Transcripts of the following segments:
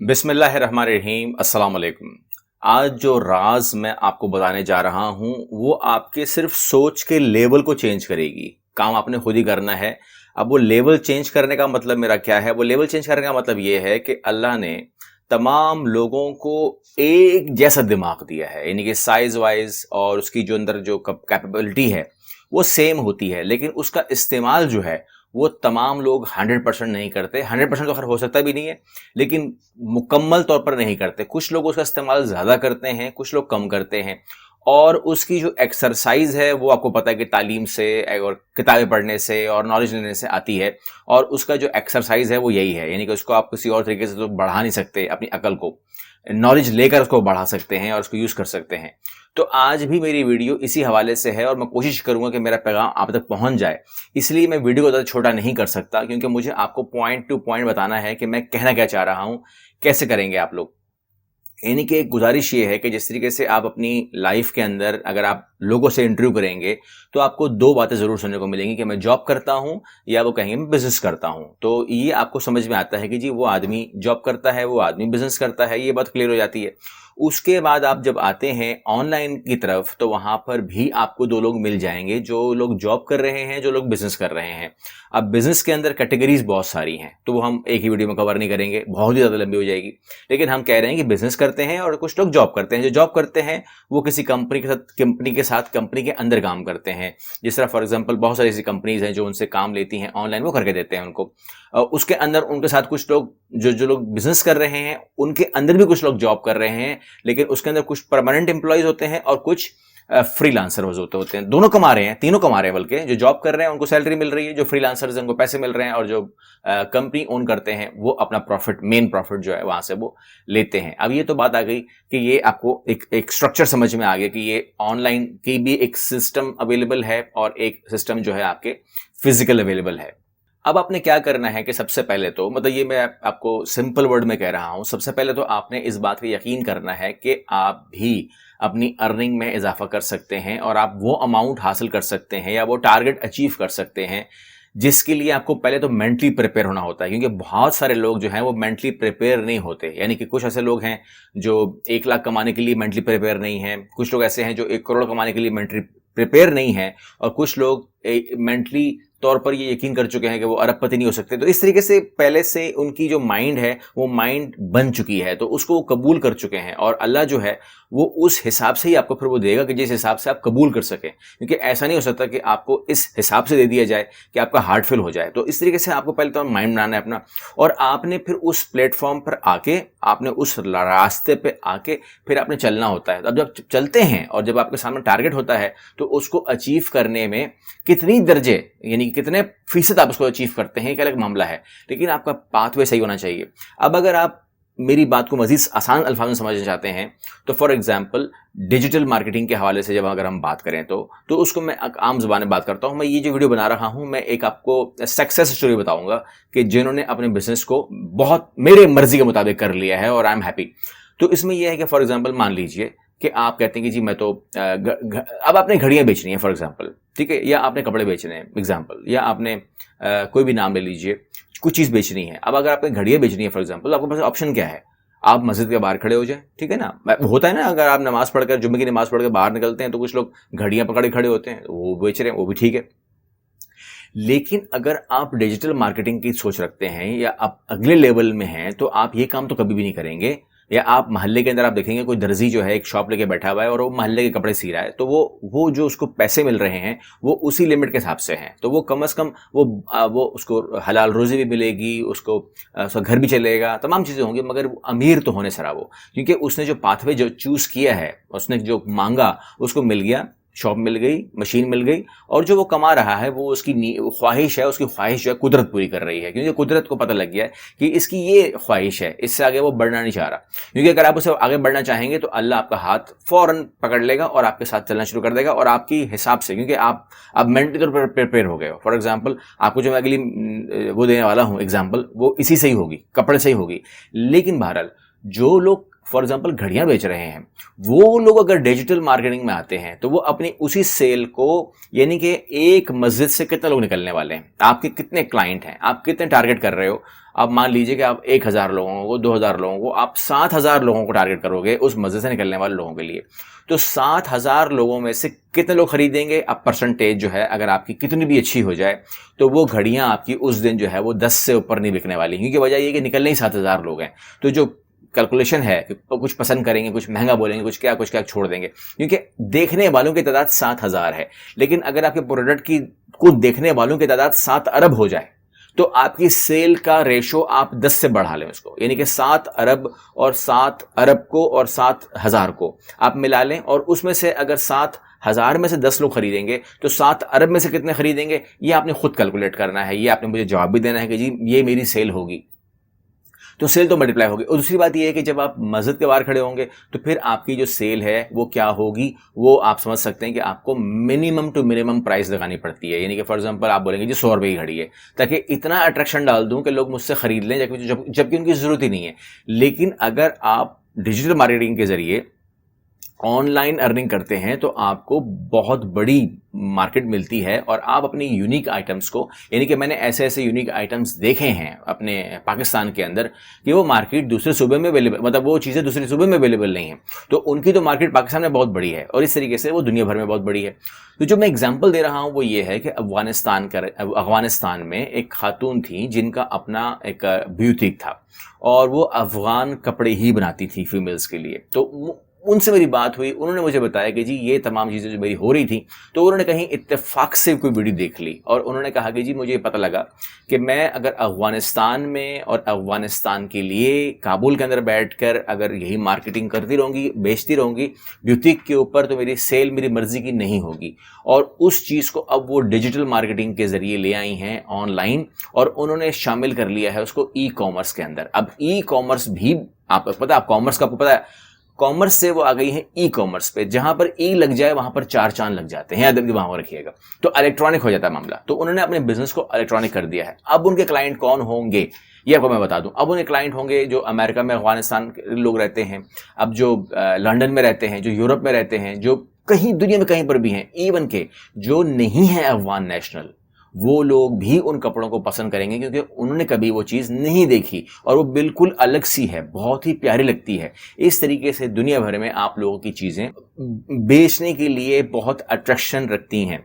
बिस्मिल्लाहिर्रहमानिर्रहीम अस्सलाम वालेकुम। आज जो राज मैं आपको बताने जा रहा हूँ वो आपके सिर्फ सोच के लेवल को चेंज करेगी। काम आपने खुद ही करना है। अब वो लेवल चेंज करने का मतलब मेरा क्या है? वो लेवल चेंज करने का मतलब ये है कि अल्लाह ने तमाम लोगों को एक जैसा दिमाग दिया है, यानी कि साइज वाइज और उसकी जो अंदर जो कैपेबिलिटी है वो सेम होती है, लेकिन उसका इस्तेमाल जो है वो तमाम लोग 100% नहीं करते। 100% तो खैर हो सकता भी नहीं है, लेकिन मुकम्मल तौर पर नहीं करते। कुछ लोग उसका इस्तेमाल ज़्यादा करते हैं, कुछ लोग कम करते हैं। और उसकी जो एक्सरसाइज है वो आपको पता है कि तालीम से और किताबें पढ़ने से और नॉलेज लेने से आती है। और उसका जो एक्सरसाइज है वो यही है, यानी कि उसको आप किसी और तरीके से तो बढ़ा नहीं सकते। अपनी अकल को नॉलेज लेकर उसको बढ़ा सकते हैं और उसको यूज़ कर सकते हैं। तो आज भी मेरी वीडियो इसी हवाले से है और मैं कोशिश करूंगा कि मेरा पैगाम आप तक पहुंच जाए। इसलिए मैं वीडियो को ज़्यादा छोटा नहीं कर सकता, क्योंकि मुझे आपको पॉइंट टू पॉइंट बताना है कि मैं कहना क्या चाह रहा हूं। कैसे करेंगे आप लोग? यानी कि एक गुजारिश ये है कि जिस तरीके से आप अपनी लाइफ के अंदर अगर आप लोगों से इंटरव्यू करेंगे तो आपको दो बातें ज़रूर सुनने को मिलेंगी कि मैं जॉब करता हूं या वो कहेंगे मैं बिजनेस करता हूं। तो ये आपको समझ में आता है कि जी वो आदमी जॉब करता है, वो आदमी बिजनेस करता है, ये बात क्लियर हो जाती है। उसके बाद आप जब आते हैं ऑनलाइन की तरफ तो वहां पर भी आपको दो लोग मिल जाएंगे, जो लोग जॉब कर रहे हैं, जो लोग बिजनेस कर रहे हैं। अब बिजनेस के अंदर कैटेगरीज बहुत सारी हैं, तो वो हम एक ही वीडियो में कवर नहीं करेंगे, बहुत ही ज़्यादा लंबी हो जाएगी। लेकिन हम कह रहे हैं कि बिजनेस करते हैं और कुछ लोग जॉब करते हैं। जो जॉब करते हैं वो किसी कंपनी के अंदर काम करते हैं। जिस तरह फॉर एग्जांपल बहुत सारी ऐसी कंपनीज हैं जो उनसे काम लेती हैं ऑनलाइन, वो करके देते हैं उनको। उसके अंदर उनके साथ कुछ लोग जो जो लोग बिजनेस कर रहे हैं उनके अंदर भी कुछ लोग जॉब कर रहे हैं, लेकिन उसके अंदर कुछ परमानेंट एम्प्लॉयज होते हैं और कुछ फ्रीलांसर होते हैं। दोनों कमा रहे हैं, तीनों कमा रहे हैं, बल्कि जो जॉब कर रहे हैं उनको सैलरी मिल रही है, जो फ्रीलांसर्स हैं उनको पैसे मिल रहे हैं, और जो कंपनी ओन करते हैं वो अपना प्रॉफिट, मेन प्रॉफिट जो है वहां से वो लेते हैं। अब ये तो बात आ गई कि ये आपको एक स्ट्रक्चर समझ में आ गया कि ये ऑनलाइन की भी एक सिस्टम अवेलेबल है और एक सिस्टम जो है आपके फिजिकल अवेलेबल है। अब आपने क्या करना है कि सबसे पहले तो मतलब ये मैं आपको सिंपल वर्ड में कह रहा हूं, सबसे पहले तो आपने इस बात पे यकीन करना है कि आप भी अपनी अर्निंग में इजाफा कर सकते हैं और आप वो अमाउंट हासिल कर सकते हैं या वो टारगेट अचीव कर सकते हैं जिसके लिए आपको पहले तो मेंटली प्रिपेयर होना होता है। क्योंकि बहुत सारे लोग जो हैं वो मेंटली प्रिपेयर नहीं होते, यानी कि कुछ ऐसे लोग हैं जो 1 लाख कमाने के लिए मेंटली प्रिपेयर नहीं है, कुछ लोग ऐसे हैं जो 1 करोड़ कमाने के लिए मेंटली प्रिपेयर नहीं है, और कुछ लोग मेंटली तौर पर ये यकीन कर चुके हैं कि वो अरबपति नहीं हो सकते। तो इस तरीके से पहले से उनकी जो माइंड है वो माइंड बन चुकी है, तो उसको वो कबूल कर चुके हैं, और अल्लाह जो है वो उस हिसाब से ही आपको फिर वो देगा कि जिस हिसाब से आप कबूल कर सकें। क्योंकि ऐसा नहीं हो सकता कि आपको इस हिसाब से दे दिया जाए कि आपका हार्ट फेल हो जाए। तो इस तरीके से आपको पहले तो माइंड बनाना है अपना, और आपने फिर उस प्लेटफॉर्म पर आके, आपने उस रास्ते पे आके फिर आपने चलना होता है। अब जब चलते हैं और जब आपके सामने टारगेट होता है तो उसको अचीव करने में कितनी दर्जे, यानी कि कितने फीसद आप उसको अचीव करते हैं, एक अलग मामला है, लेकिन आपका पाथवे सही होना चाहिए। अब अगर आप मेरी बात को मजीद आसान अल्फाज में समझना चाहते हैं तो फॉर एग्जांपल डिजिटल मार्केटिंग के हवाले से जब अगर हम बात करें तो उसको मैं आम जुबान में बात करता हूं। मैं ये जो वीडियो बना रहा हूं, मैं एक आपको सक्सेस स्टोरी बताऊंगा कि जिन्होंने अपने बिजनेस को बहुत मेरे मर्जी के मुताबिक कर लिया है और आई एम हैप्पी। तो इसमें यह है कि फॉर एग्जांपल मान लीजिए कि आप कहते हैं कि जी मैं तो अब आपने घड़ियां बेचनी है फॉर एग्जांपल, ठीक है, या आपने कपड़े बेचने हैं एग्जांपल, या आपने कोई भी नाम ले लीजिए, कुछ चीज़ बेचनी है। अब अगर आपने घड़ियां बेचनी है फॉर एग्जांपल, आपके पास ऑप्शन क्या है? आप मस्जिद के बाहर खड़े हो जाएं, ठीक है ना, होता है ना, अगर आप नमाज पढ़कर, जुम्मे की नमाज पढ़कर बाहर निकलते हैं तो कुछ लोग घड़ियां पकड़े खड़े होते हैं, वो बेच रहे हैं, वो भी ठीक है। लेकिन अगर आप डिजिटल मार्केटिंग की सोच रखते हैं या आप अगले लेवल में हैं तो आप ये काम तो कभी भी नहीं करेंगे। या आप मोहल्ले के अंदर आप देखेंगे कोई दर्जी जो है एक शॉप लेके बैठा हुआ है और वो मोहल्ले के कपड़े सी रहा है, तो वो जो उसको पैसे मिल रहे हैं वो उसी लिमिट के हिसाब से हैं, तो वो कम से कम वो उसको हलाल रोजी भी मिलेगी, उसको उसका घर भी चलेगा, तमाम चीज़ें होंगी, मगर वो अमीर तो होने सरा वो, क्योंकि उसने जो पाथवे जो चूज़ किया है, उसने जो मांगा उसको मिल गया, शॉप मिल गई, मशीन मिल गई, और जो वो कमा रहा है वो उसकी ख्वाहिश है, उसकी ख्वाहिश जो है कुदरत पूरी कर रही है, क्योंकि कुदरत को पता लग गया है कि इसकी ये ख्वाहिश है, इससे आगे वो बढ़ना नहीं चाह रहा। क्योंकि अगर आप उसे आगे बढ़ना चाहेंगे तो अल्लाह आपका हाथ फौरन पकड़ लेगा और आपके साथ चलना शुरू कर देगा, और आपकी हिसाब से, क्योंकि आप मेंटली तौर पर प्रिपेयर हो गए हो। फॉर एग्जाम्पल आपको जो मैं अगली वो देने वाला हूँ एग्जाम्पल, वो इसी से ही होगी, कपड़े से ही होगी। लेकिन बहरहाल जो लोग फॉर एग्जाम्पल घड़ियां बेच रहे हैं, वो लोग अगर डिजिटल मार्केटिंग में आते हैं तो वो अपनी उसी सेल को, यानी कि एक मस्जिद से कितने लोग निकलने वाले हैं, आपके कितने क्लाइंट हैं, आप कितने टारगेट कर रहे हो। आप मान लीजिए कि आप 1000 लोगों को, 2000 लोगों को, आप 7000 लोगों को टारगेट करोगे उस मस्जिद से निकलने वाले लोगों के लिए। तो 7000 लोगों में से कितने लोग खरीदेंगे, अब परसेंटेज जो है अगर आपकी कितनी भी अच्छी हो जाए तो वो घड़ियां आपकी उस दिन जो है वो 10 से ऊपर नहीं बिकने वाली, क्योंकि वजह ये कि निकलने ही 7000 लोग हैं। तो जो कैलकुलेशन है कि कुछ पसंद करेंगे, कुछ महंगा बोलेंगे, कुछ क्या छोड़ देंगे, क्योंकि देखने वालों की तादाद 7000 है। लेकिन अगर आपके प्रोडक्ट की को देखने वालों की तादाद 7 अरब हो जाए तो आपकी सेल का रेशो आप 10 से बढ़ा लें उसको, यानी कि 7 अरब और 7 अरब को और 7000 को आप मिला लें, और उसमें से अगर 7000 में से 10 लोग खरीदेंगे तो 7 अरब में से कितने खरीदेंगे, ये आपने खुद कैलकुलेट करना है। ये आपने मुझे जवाब भी देना है कि जी ये मेरी सेल होगी, तो सेल तो मल्टीप्लाई होगी। और दूसरी बात यह है कि जब आप मस्जिद के बाहर खड़े होंगे तो फिर आपकी जो सेल है वो क्या होगी, वो आप समझ सकते हैं कि आपको मिनिमम टू मिनिमम प्राइस लगानी पड़ती है। यानी कि फॉर एग्जांपल आप बोलेंगे जी 100 रुपये की घड़ी है, ताकि इतना अट्रैक्शन डाल दूं कि लोग मुझसे खरीद लें, जबकि उनकी ज़रूरत ही नहीं है। लेकिन अगर आप डिजिटल मार्केटिंग के जरिए ऑनलाइन अर्निंग करते हैं तो आपको बहुत बड़ी मार्केट मिलती है, और आप अपनी यूनिक आइटम्स को, यानी कि मैंने ऐसे ऐसे यूनिक आइटम्स देखे हैं अपने पाकिस्तान के अंदर कि वो मार्केट दूसरे सूबे में अवेलेबल, मतलब वो चीज़ें दूसरे सूबे में अवेलेबल नहीं है, तो उनकी तो मार्केट पाकिस्तान में बहुत बड़ी है और इस तरीके से वो दुनिया भर में बहुत बड़ी है। तो जो मैं एग्जाम्पल दे रहा हूँ वो ये है कि अफगानिस्तान में एक खातून थी जिनका अपना एक ब्यूटिक था, और वो अफगान कपड़े ही बनाती थी फीमेल्स के लिए। तो उनसे मेरी बात हुई, उन्होंने मुझे बताया कि जी ये तमाम चीज़ें जो मेरी हो रही थी, तो उन्होंने कहीं इत्तेफाक से कोई वीडियो देख ली और उन्होंने कहा कि जी मुझे पता लगा कि मैं अगर अफ़गानिस्तान में और अफ़गानिस्तान के लिए काबुल के अंदर बैठकर अगर यही मार्केटिंग करती रहूँगी, बेचती रहूँगी ब्यूटिक के ऊपर, तो मेरी सेल मेरी मर्ज़ी की नहीं होगी। और उस चीज़ को अब वो डिजिटल मार्केटिंग के ज़रिए ले आई हैं ऑनलाइन, और उन्होंने शामिल कर लिया है उसको ई कॉमर्स के अंदर। अब ई कॉमर्स भी आपको पता है, आप कॉमर्स का आपको पता है, कॉमर्स से वो आ गई है ई कॉमर्स पे, जहां पर ई लग जाए वहां पर 4 चांद लग जाते हैं, याद वहां रखिएगा। तो इलेक्ट्रॉनिक हो जाता है मामला। तो उन्होंने अपने बिजनेस को इलेक्ट्रॉनिक कर दिया है। अब उनके क्लाइंट कौन होंगे ये आपको मैं बता दूं। अब उनके क्लाइंट होंगे जो अमेरिका में, अफगानिस्तान के लोग रहते हैं, अब जो लंदन में रहते हैं, जो यूरोप में रहते हैं, जो कहीं दुनिया में कहीं पर भी हैं, इवन के जो नहीं है अफगान नेशनल, वो लोग भी उन कपड़ों को पसंद करेंगे क्योंकि उन्होंने कभी वो चीज़ नहीं देखी और वो बिल्कुल अलग सी है, बहुत ही प्यारी लगती है। इस तरीके से दुनिया भर में आप लोगों की चीज़ें बेचने के लिए बहुत अट्रैक्शन रखती हैं।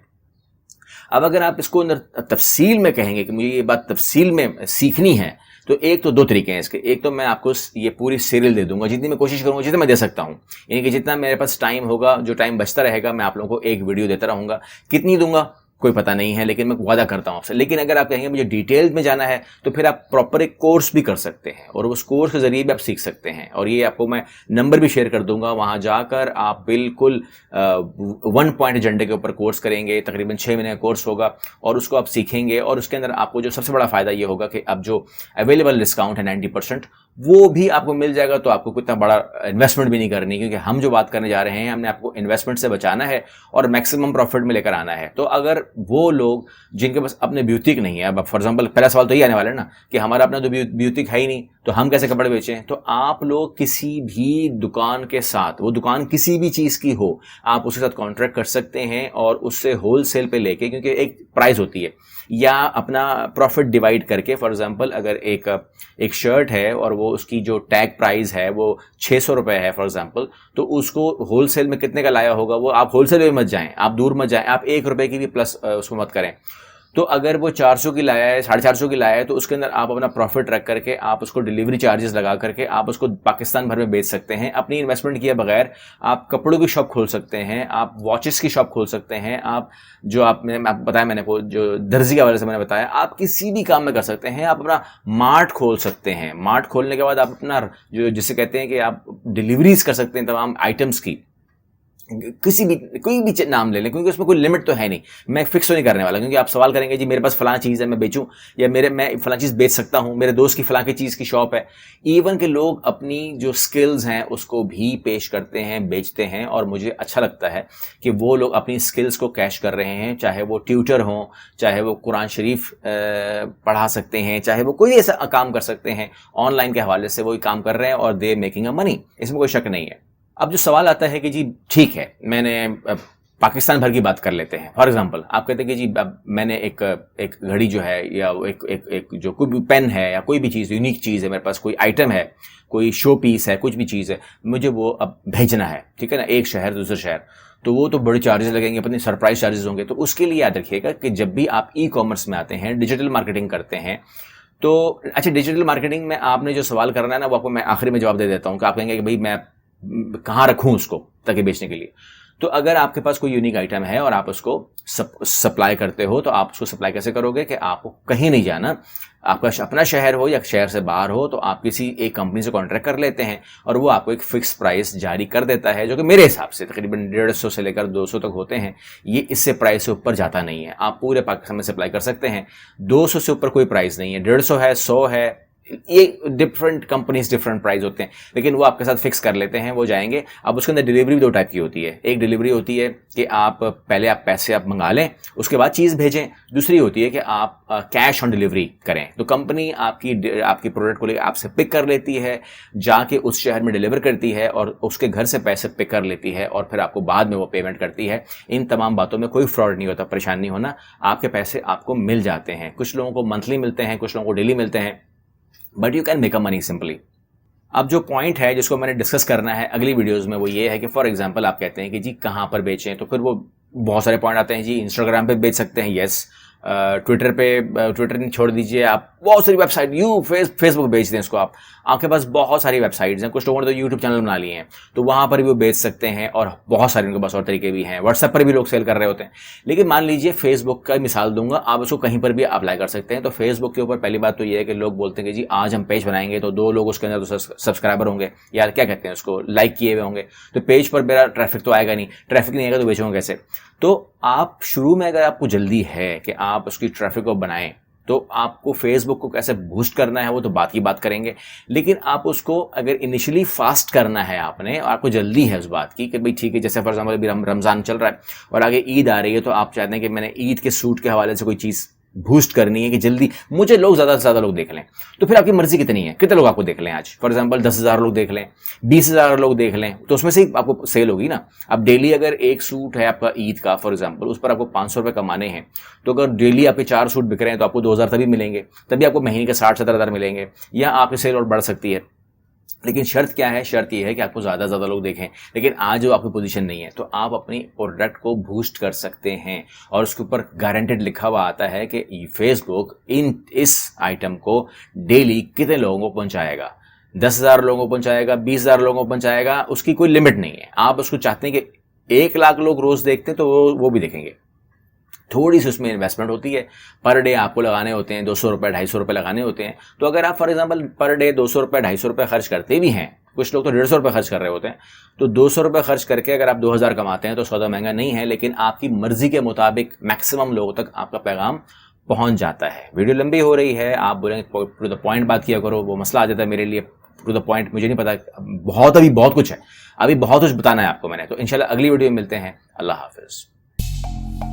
अब अगर आप इसको अंदर तफसील में कहेंगे कि मुझे ये बात तफसील में सीखनी है, तो एक तो 2 तरीके हैं इसके। एक तो मैं आपको ये पूरी सीरियल दे दूंगा, जितनी मैं कोशिश करूंगा, जितना मैं दे सकता हूं, यानी कि जितना मेरे पास टाइम होगा, जो टाइम बचता रहेगा, मैं आप लोगों को एक वीडियो देता रहूंगा। कितनी दूंगा कोई पता नहीं है, लेकिन मैं वादा करता हूं आपसे। लेकिन अगर आप कहेंगे मुझे डिटेल में जाना है तो फिर आप प्रॉपर एक कोर्स भी कर सकते हैं और उस कोर्स के जरिए भी आप सीख सकते हैं। और ये आपको मैं नंबर भी शेयर कर दूंगा, वहां जाकर आप बिल्कुल 1 पॉइंट एजेंडे के ऊपर कोर्स करेंगे। तकरीबन 6 महीने का कोर्स होगा और उसको आप सीखेंगे, और उसके अंदर आपको जो सबसे बड़ा फायदा ये होगा कि अब जो अवेलेबल डिस्काउंट है 90%, वो भी आपको मिल जाएगा। तो आपको कितना बड़ा इन्वेस्टमेंट भी नहीं करनी, क्योंकि हम जो बात करने जा रहे हैं, हमने आपको इन्वेस्टमेंट से बचाना है और मैक्सिमम प्रॉफिट में लेकर आना है। तो अगर वो लोग जिनके पास अपने ब्यूटिक नहीं है, अब फॉर एग्जांपल पहला सवाल तो ये आने वाला है ना कि हमारा अपना तो ब्यूटिक है ही नहीं, तो हम कैसे कपड़े बेचें। तो आप लोग किसी भी दुकान के साथ, वो दुकान किसी भी चीज़ की हो, आप उसके साथ कॉन्ट्रैक्ट कर सकते हैं और उससे होलसेल पे लेके, क्योंकि एक प्राइस होती है, या अपना प्रॉफिट डिवाइड करके। फॉर एग्जांपल अगर एक शर्ट है और वो उसकी जो टैग प्राइस है वो 600 रुपये है फॉर एग्जांपल, तो उसको होलसेल में कितने का लाया होगा, वो आप होलसेल में मत जाएं, आप दूर मत जाएं, आप 1 रुपये की भी प्लस उसको मत करें। तो अगर वो 400 की लाया है, 450 की लाया है, तो उसके अंदर आप अपना प्रॉफिट रख करके आप उसको डिलीवरी चार्जेस लगा करके आप उसको पाकिस्तान भर में बेच सकते हैं अपनी इन्वेस्टमेंट किए बगैर। आप कपड़ों की शॉप खोल सकते हैं, आप वॉचेस की शॉप खोल सकते हैं, आप जो आपने बताया, मैंने जो दर्जी के हवाले से मैंने बताया, आप किसी भी काम में कर सकते हैं। आप अपना मार्ट खोल सकते हैं। मार्ट खोलने के बाद आप अपना जो जिसे कहते हैं कि आप डिलीवरीज कर सकते हैं तमाम आइटम्स की, किसी भी कोई भी नाम ले लें, क्योंकि उसमें कोई लिमिट तो है नहीं। मैं फिक्स तो नहीं करने वाला, क्योंकि आप सवाल करेंगे जी मेरे पास फलां चीज़ है मैं बेचूं, या मैं फलां चीज़ बेच सकता हूं, मेरे दोस्त की फलां की चीज़ की शॉप है। इवन के लोग अपनी जो स्किल्स हैं उसको भी पेश करते हैं, बेचते हैं, और मुझे अच्छा लगता है कि वो लोग अपनी स्किल्स को कैश कर रहे हैं, चाहे वो ट्यूटर हों, चाहे वो कुरान शरीफ पढ़ा सकते हैं, चाहे वो कोई ऐसा काम कर सकते हैं, ऑनलाइन के हवाले से वही काम कर रहे हैं और दे मेकिंग अ मनी, इसमें कोई शक नहीं है। अब जो सवाल आता है कि जी ठीक है, मैंने पाकिस्तान भर की बात कर लेते हैं। फॉर एग्जांपल आप कहते हैं कि जी अब मैंने एक घड़ी जो है, या एक जो कोई भी पेन है, या कोई भी चीज़ यूनिक चीज़ है, मेरे पास कोई आइटम है, कोई शो पीस है, कुछ भी चीज़ है, मुझे वो अब भेजना है, ठीक है ना, एक शहर दूसरे शहर, तो वो तो बड़े चार्जेस लगेंगे, अपने सरप्राइज चार्जेस होंगे। तो उसके लिए याद रखिएगा कि जब भी आप ई कॉमर्स में आते हैं, डिजिटल मार्केटिंग करते हैं, तो अच्छा, डिजिटल मार्केटिंग में आपने जो सवाल करना है ना, वो आपको मैं आखिरी में जवाब दे देता हूँ कि आप कहेंगे कि भाई मैं कहाँ रखूँ उसको ताकि बेचने के लिए। तो अगर आपके पास कोई यूनिक आइटम है और आप उसको सप्लाई करते हो, तो आप उसको सप्लाई कैसे करोगे कि आपको कहीं नहीं जाना, आपका अपना शहर हो या शहर से बाहर हो, तो आप किसी एक कंपनी से कॉन्ट्रैक्ट कर लेते हैं और वो आपको एक फिक्स प्राइस जारी कर देता है, जो कि मेरे हिसाब से तकरीबन 150 से लेकर 200 तक होते हैं। ये इससे प्राइस से ऊपर जाता नहीं है, आप पूरे पाकिस्तान में सप्लाई कर सकते हैं। 200 से ऊपर कोई प्राइस नहीं है, 150 है, 100 है, ये डिफरेंट कंपनीज डिफरेंट प्राइस होते हैं, लेकिन वो आपके साथ फिक्स कर लेते हैं, वो जाएंगे। अब उसके अंदर डिलीवरी भी दो टाइप की होती है। एक डिलीवरी होती है कि आप पहले आप पैसे आप मंगा लें, उसके बाद चीज़ भेजें। दूसरी होती है कि आप कैश ऑन डिलीवरी करें, तो कंपनी आपकी प्रोडक्ट को लेकर आपसे पिक कर लेती है, जाके उस शहर में डिलीवर करती है और उसके घर से पैसे पिक कर लेती है और फिर आपको बाद में वो पेमेंट करती है। इन तमाम बातों में कोई फ्रॉड नहीं होता, परेशान नहीं होना, आपके पैसे आपको मिल जाते हैं। कुछ लोगों को मंथली मिलते हैं, कुछ लोगों को डेली मिलते हैं, but you can make a money simply. अब जो पॉइंट है जिसको मैंने डिस्कस करना है अगली वीडियोस में, वो ये है कि फॉर एग्जांपल आप कहते हैं कि जी कहाँ पर बेचें, तो फिर वो बहुत सारे पॉइंट आते हैं। जी इंस्टाग्राम पे बेच सकते हैं, यस। ट्विटर नहीं छोड़ दीजिए, आप बहुत सारी वेबसाइट, फेसबुक बेच दें इसको आप, आपके पास बहुत सारी वेबसाइट्स हैं। कुछ लोगों ने तो यूट्यूब चैनल बना लिए हैं, तो वहाँ पर भी वो बेच सकते हैं, और बहुत सारे उनके पास और तरीके भी हैं। व्हाट्सएप पर भी लोग सेल कर रहे होते हैं। लेकिन मान लीजिए फेसबुक का मिसाल दूंगा, आप उसको कहीं पर भी अप्लाई कर सकते हैं। तो फेसबुक के ऊपर पहली बात तो ये है कि लोग बोलते हैं कि जी आज हम पेज बनाएंगे तो 2 लोग उसके अंदर तो सब्सक्राइबर होंगे, या क्या कहते हैं उसको, लाइक किए हुए होंगे, तो पेज पर मेरा ट्रैफिक तो आएगा नहीं, ट्रैफिक नहीं आएगा तो बेचूंगा कैसे। तो आप शुरू में अगर आपको जल्दी है कि आप उसकी ट्रैफिक को बनाएं, तो आपको फेसबुक को कैसे बूस्ट करना है वो तो बात की बात करेंगे। लेकिन आप उसको अगर इनिशियली फास्ट करना है आपने, और आपको जल्दी है उस बात की कि भाई ठीक है, जैसे फॉर एग्जाम्पल अभी रमज़ान चल रहा है और आगे ईद आ रही है, तो आप चाहते हैं कि मैंने ईद के सूट के हवाले से कोई चीज़ बूस्ट करनी है कि जल्दी मुझे लोग ज़्यादा से ज़्यादा लोग देख लें। तो फिर आपकी मर्जी कितनी है, कितने लोग आपको देख लें। आज फॉर एग्जांपल 10,000 लोग देख लें, 20,000 लोग देख लें, तो उसमें से ही आपको सेल होगी ना। अब डेली अगर एक सूट है आपका ईद का फॉर एग्जांपल, उस पर आपको 500 रुपये कमाने हैं, तो अगर डेली आपके 4 सूट बिक रहे हैं तो आपको 2,000 तभी मिलेंगे, तभी आपको महीने के 60-70,000 मिलेंगे, या आपकी सेल और बढ़ सकती है। लेकिन शर्त क्या है, शर्त ये है कि आपको ज़्यादा से ज़्यादा लोग देखें। लेकिन आज जो आपकी पोजीशन नहीं है, तो आप अपनी प्रोडक्ट को बूस्ट कर सकते हैं, और उसके ऊपर गारंटेड लिखा हुआ आता है कि फेसबुक इस आइटम को डेली कितने लोगों को पहुंचाएगा। 10,000 लोगों को पहुंचाएगा, 20,000 लोगों को पहुंचाएगा, उसकी कोई लिमिट नहीं है। आप उसको चाहते हैं कि 1 लाख लोग रोज़ देखते हैं तो वो भी देखेंगे। थोड़ी सी उसमें इन्वेस्टमेंट होती है, पर डे आपको लगाने होते हैं 200 रुपये 250 रुपये लगाने होते हैं। तो अगर आप फॉर एग्जांपल पर डे 200 रुपये 250 रुपये खर्च करते भी हैं, कुछ लोग तो 150 रुपये खर्च कर रहे होते हैं, तो 200 रुपये खर्च करके अगर आप 2,000 कमाते हैं तो सौदा महंगा नहीं है। लेकिन आपकी मर्जी के मुताबिक मैक्सिमम लोगों तक आपका पैगाम पहुंच जाता है। वीडियो लंबी हो रही है, आप बोलेंगे टू द पॉइंट बात किया करो, वो मसला आ जाता है मेरे लिए। टू द पॉइंट मुझे नहीं पता, अभी बहुत कुछ है, अभी बहुत कुछ बताना है आपको मैंने। तो इंशाल्लाह अगली वीडियो में मिलते हैं। अल्लाह हाफिज़।